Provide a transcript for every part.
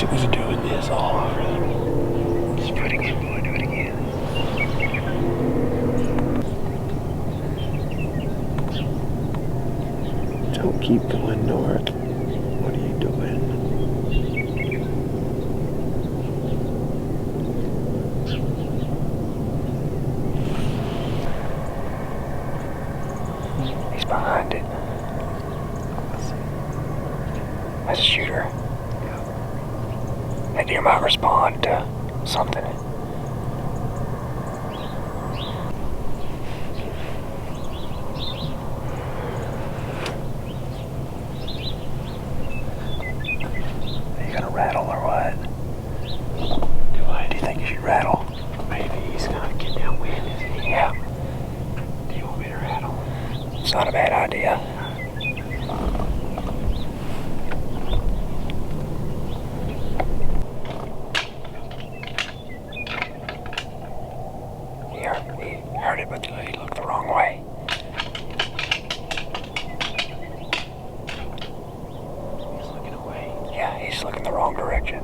wish it was doing this all over. It's pretty good, boy. Do it again. Don't keep going north. What are you doing? He's behind it. That's a shooter. That deer might respond to something. Are you gonna rattle or what? Do you think you should rattle? Maybe he's gonna get downwind, isn't he? Yeah. Do you want me to rattle? It's not a bad idea. He heard it, but he looked the wrong way. He's looking away. Yeah, he's looking the wrong direction.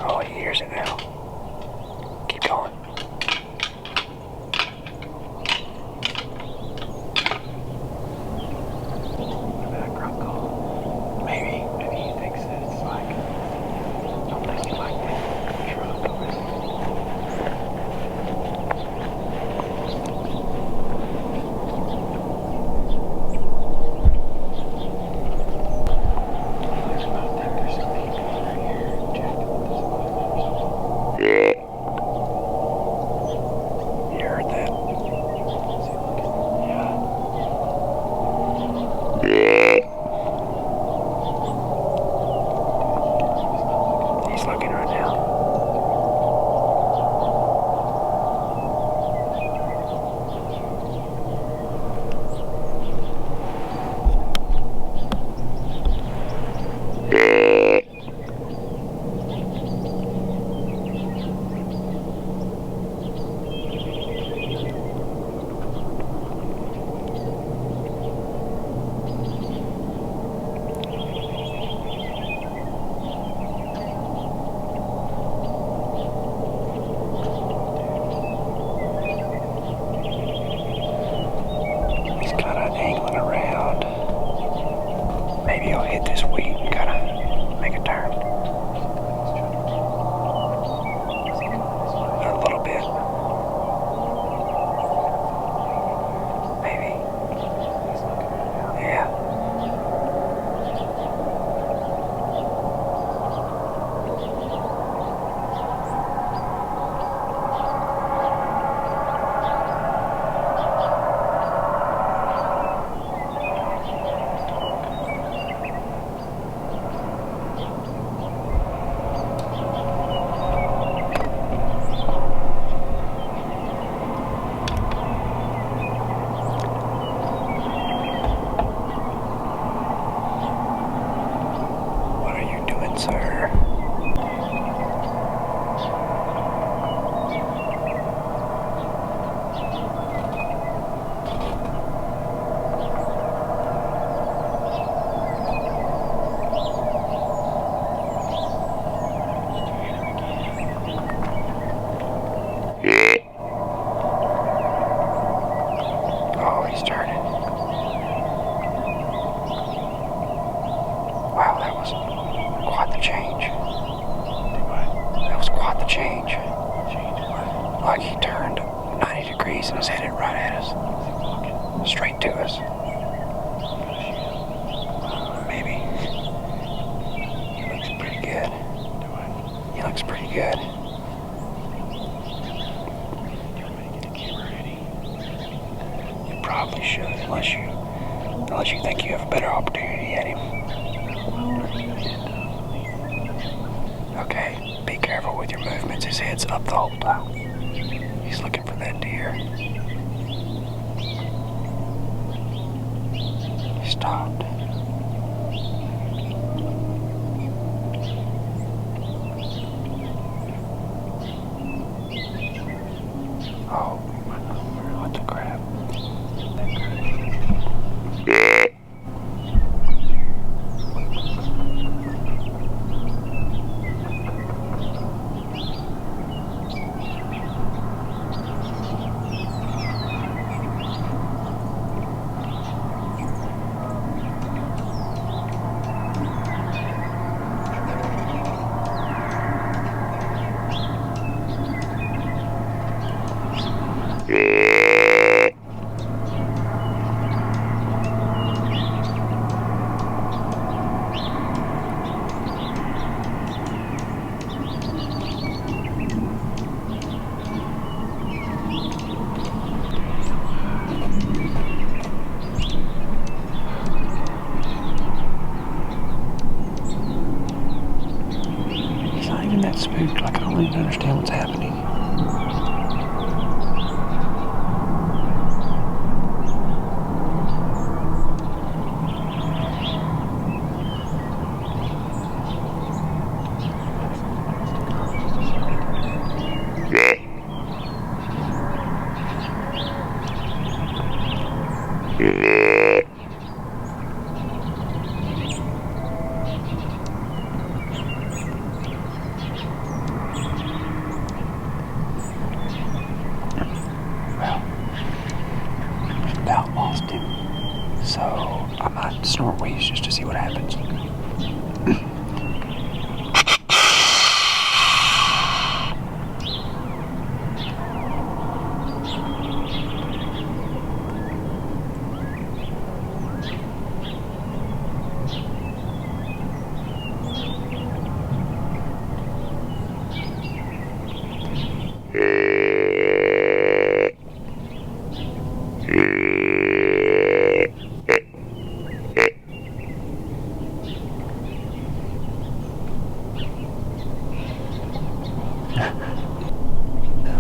Oh, he hears it now. Keep going. Maybe. Maybe he thinks that it's like, don't think he like that truck over there. There's something over here, Jack. You heard that? He's looking right now. He's kind of angling around. Maybe he'll hit this wheat and kind of make a turn. A little bit. Maybe. Yeah. What are you doing, sir? Oh, he's turning. Wow, that was quite the change. That was quite the change. Like he turned 90 degrees and is headed right at us. Straight to us. Maybe. He looks pretty good. He looks pretty good. You probably should, unless you think you have a better opportunity at him. Okay, be careful with your movements. His head's up the whole time. He's looking for that deer. He stopped. Oh. About lost him. So I might snort wheeze just to see what happens.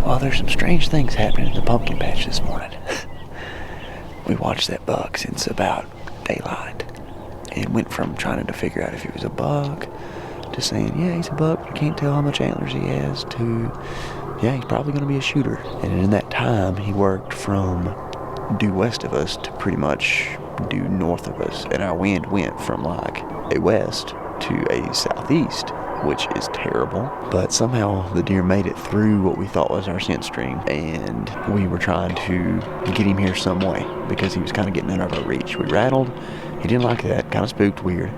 Well, there's some strange things happening in the pumpkin patch this morning. We watched that buck since about daylight. It went from trying to figure out if he was a buck to saying, yeah, he's a buck, but I can't tell how much antlers he has, to, yeah, he's probably going to be a shooter. And in that time, he worked from due west of us to pretty much due north of us. And our wind went from like a west to a southeast, which is terrible. But somehow the deer made it through what we thought was our scent stream, and we were trying to get him here some way because he was kind of getting out of our reach. We rattled, he didn't like that, kind of spooked weird,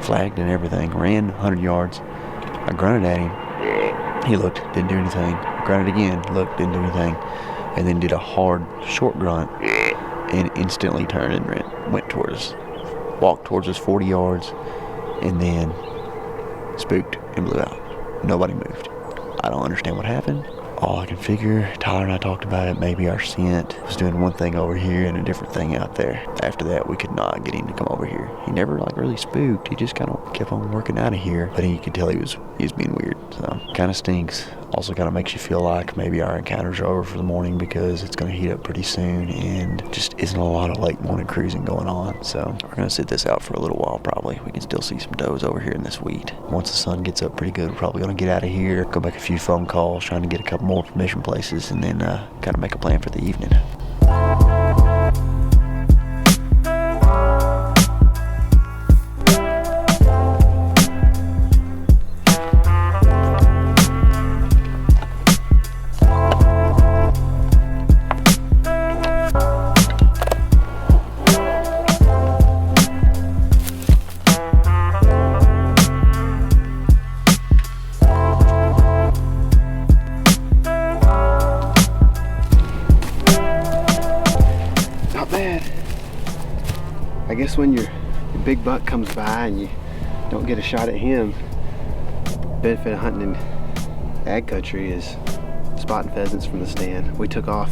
flagged and everything, ran 100 yards. I grunted at him, he looked, didn't do anything. Grunted again, looked, didn't do anything, and then did a hard short grunt and instantly turned and went towards us, walked towards us 40 yards, and then spooked and blew out. Nobody moved. I don't understand what happened. All I can figure, Tyler and I talked about it, maybe our scent was doing one thing over here and a different thing out there. After that, we could not get him to come over here. He never like really spooked. He just kind of kept on working out of here, but he could tell he was being weird. So kind of stinks. Also kind of makes you feel like maybe our encounters are over for the morning because it's going to heat up pretty soon and just isn't a lot of late morning cruising going on. So we're going to sit this out for a little while probably. We can still see some does over here in this wheat. Once the sun gets up pretty good, we're probably going to get out of here, go make a few phone calls, trying to get a couple more permission places, and then kind of make a plan for the evening. I guess when your big buck comes by and you don't get a shot at him, the benefit of hunting in ag country is spotting pheasants from the stand. We took off,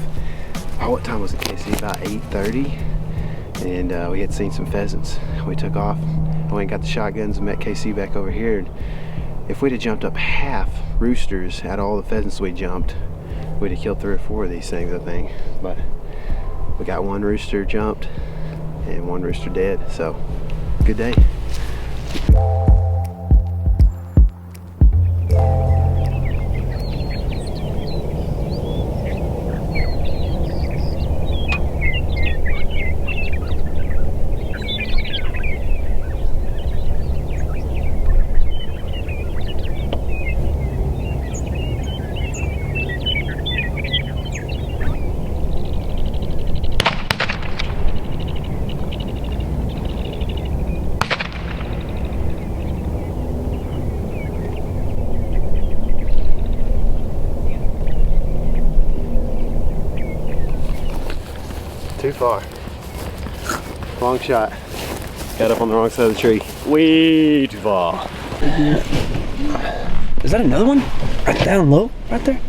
what time was it, Casey? About 8:30, and we had seen some pheasants. We took off, I went and got the shotguns and met KC back over here. And if we'd have jumped up half roosters out of all the pheasants we jumped, we'd have killed 3 or 4 of these things, I think. But we got 1 rooster jumped and 1 rooster dead, so good day. Too far. Wrong shot. Got up on the wrong side of the tree. Way too far. Is that another one? Right down low? Right there?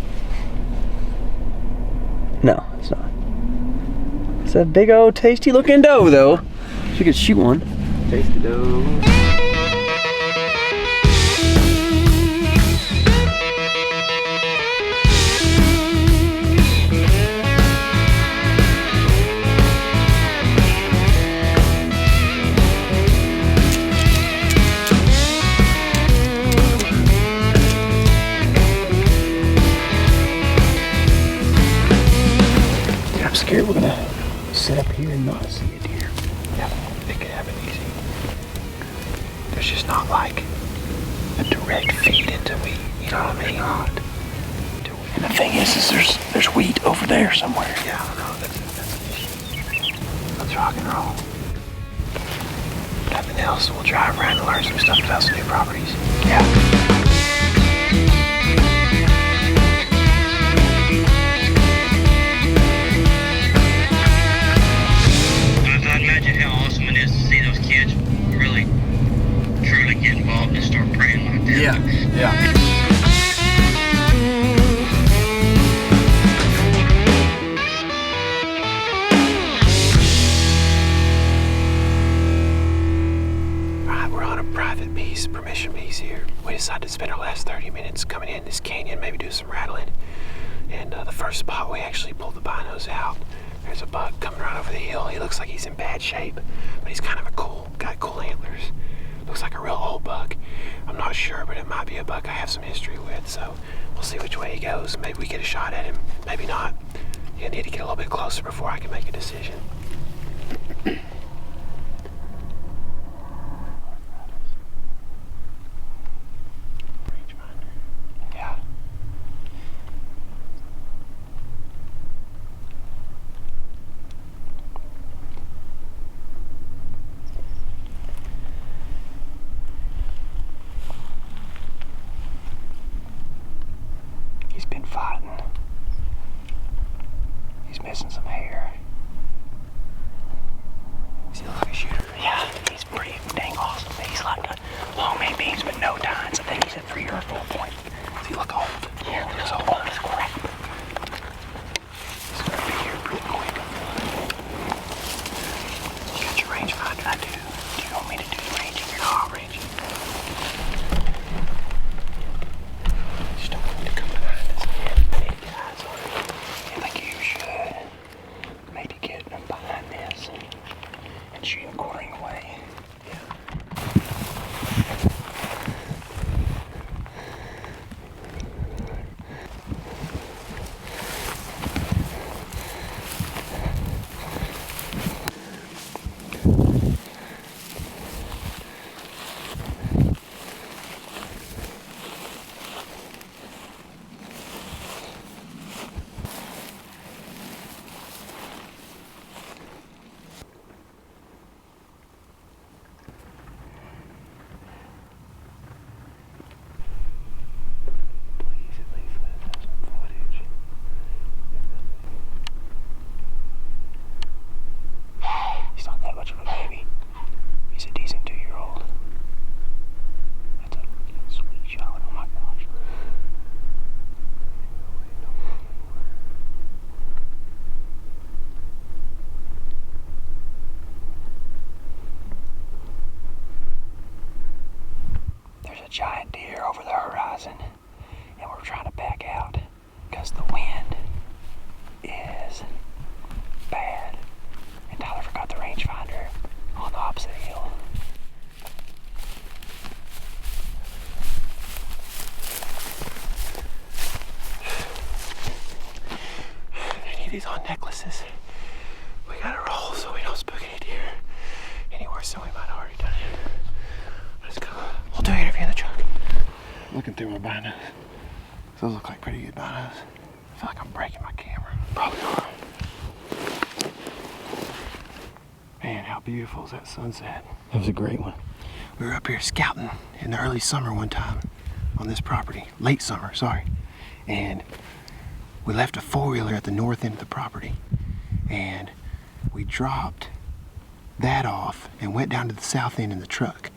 No, it's not. It's a big old tasty looking doe though. You could shoot one. Tasty doe. I'm scared we're gonna sit up here and not see Yeah, it can happen easy. There's just not like a direct feed into wheat, you know what I mean? And the thing is there's wheat over there somewhere. Yeah, I know, that's an issue. Let's rock and roll. Nothing else, we'll drive around and learn some stuff about some new properties. Yeah. I imagine how awesome it is to see those kids really, truly get involved and start praying like that. Yeah. Alright, we're on a private piece, permission piece here. We decided to spend our last 30 minutes coming in this canyon, maybe do some rattling. And the first spot we actually pulled the binos out. There's a buck coming right over the hill. He looks like he's in bad shape, but he's kind of got cool antlers. Looks like a real old buck. I'm not sure, but it might be a buck I have some history with, so we'll see which way he goes. Maybe we get a shot at him, maybe not. You need to get a little bit closer before I can make a decision. Yeah. He's been fighting. He's missing some hair. Does he look like a shooter? Yeah, he's pretty dang awesome. He's like a long man beams but no tines. I think he's at 3 or 4 points. Does he look old? Yeah, he looks old as crap. He's gonna be here pretty quick. You got your rangefinder? I do. Do you want me to do the ranging or not ranging? Just don't want him to come behind us. I need to get eyes on him. I think you should maybe get behind this and shoot him quartering away. Yeah. Please at least let us have some footage. He's not that much of a baby. He's a decent 2-year-old. That's a sweet shot. Oh my gosh. There's a giant deer over the horizon, and we're trying to back out because the wind is bad. And Tyler forgot the rangefinder on the opposite hill. They need these on necklaces. We gotta roll so we don't spook any deer any worse than we might have already done it. Let's go. We'll do an interview in the truck. Looking through my binos. Those look like pretty good binos. I feel like I'm breaking my camera. Probably are. Man, how beautiful is that sunset? That was a great one. We were up here scouting in the early summer one time on this property. Late summer, sorry. And we left a 4-wheeler at the north end of the property. And we dropped that off and went down to the south end in the truck.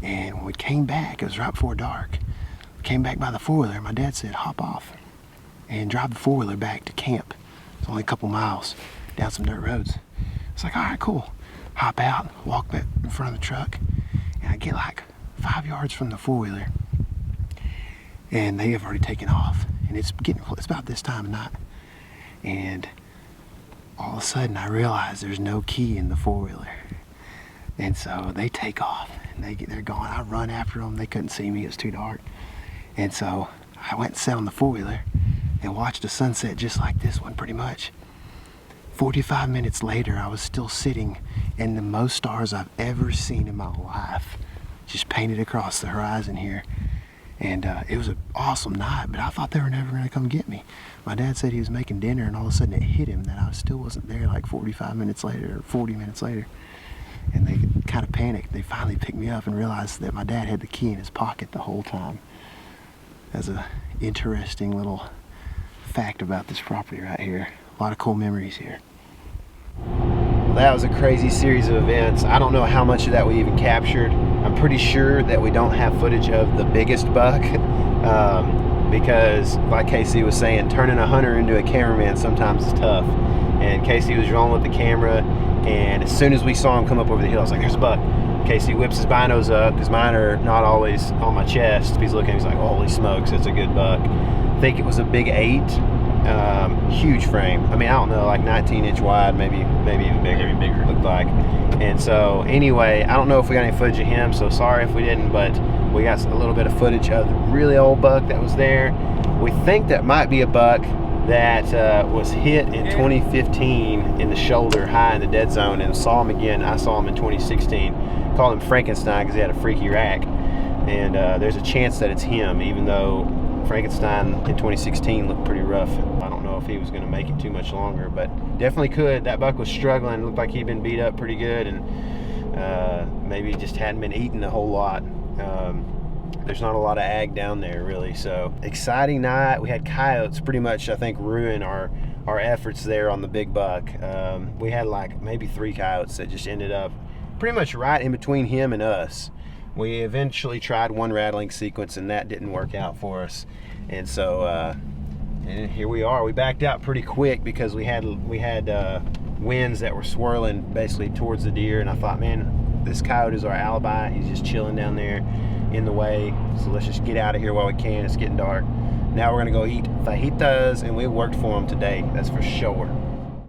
And when we came back, it was right before dark. We came back by the 4-wheeler. My dad said, hop off and drive the 4-wheeler back to camp. It's only a couple miles down some dirt roads. It's like, all right, cool. Hop out, walk back in front of the truck, and I get like 5 yards from the 4-wheeler, and they have already taken off. And it's about this time of night, and all of a sudden I realize there's no key in the 4-wheeler, and so they take off and they're gone. I run after them. They couldn't see me. It was too dark, and so I went and sat on the 4-wheeler and watched a sunset just like this one, pretty much. 45 minutes later, I was still sitting and the most stars I've ever seen in my life just painted across the horizon here. And it was an awesome night, but I thought they were never gonna come get me. My dad said he was making dinner and all of a sudden it hit him that I still wasn't there like 45 minutes later or 40 minutes later. And they kind of panicked. They finally picked me up and realized that my dad had the key in his pocket the whole time. That's an interesting little fact about this property right here. A lot of cool memories here. Well, that was a crazy series of events. I don't know how much of that we even captured. I'm pretty sure that we don't have footage of the biggest buck because, like Casey was saying, turning a hunter into a cameraman sometimes is tough. And Casey was rolling with the camera, and as soon as we saw him come up over the hill, I was like, there's a buck. Casey whips his binos up, because mine are not always on my chest. He's looking, he's like, holy smokes, that's a good buck. I think it was a big 8. Huge frame. I mean, I don't know, like 19-inch wide, maybe even bigger. Maybe bigger. Looked like. And so anyway, I don't know if we got any footage of him, so sorry if we didn't, but we got a little bit of footage of the really old buck that was there. We think that might be a buck that was hit in 2015 in the shoulder high in the dead zone, and saw him again. I saw him in 2016. Called him Frankenstein because he had a freaky rack, and there's a chance that it's him, even though Frankenstein in 2016 looked pretty rough. I don't know if he was going to make it too much longer, but definitely could. That buck was struggling. Looked like he'd been beat up pretty good, and maybe just hadn't been eating a whole lot. There's not a lot of ag down there really. So exciting night. We had coyotes pretty much, I think, ruin our efforts there on the big buck. We had like maybe 3 coyotes that just ended up pretty much right in between him and us. We eventually tried one rattling sequence and that didn't work out for us, and so and here we are. We backed out pretty quick because we had winds that were swirling basically towards the deer, and I thought, man, this coyote is our alibi. He's just chilling down there in the way, so let's just get out of here while we can. It's getting dark. Now we're gonna go eat fajitas, and we worked for them today, that's for sure.